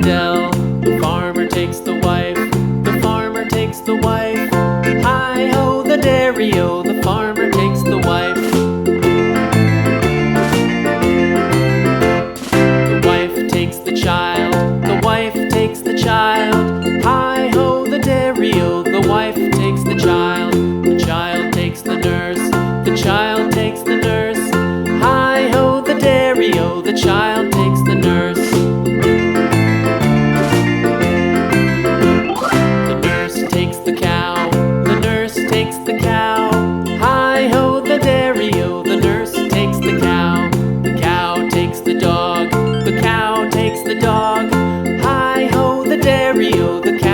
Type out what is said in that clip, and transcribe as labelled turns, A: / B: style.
A: dell. The farmer takes the wife, the farmer takes the wife. Hi-ho, the dairy-o, the farmer takes the wife. The wife takes the child, the wife takes the child. Hi-ho, the dairy-o, the wife takes the child. The child takes the nurse, the child takes the nurse. Hi-ho, the dairy-o, the child takes the nurse. The nurse takes the cow, the nurse takes the cow. Hi-ho, the dairy-o, the nurse takes the cow. The cow takes the dog, the cow takes the dog. Hi-ho, the dairy-o, the cow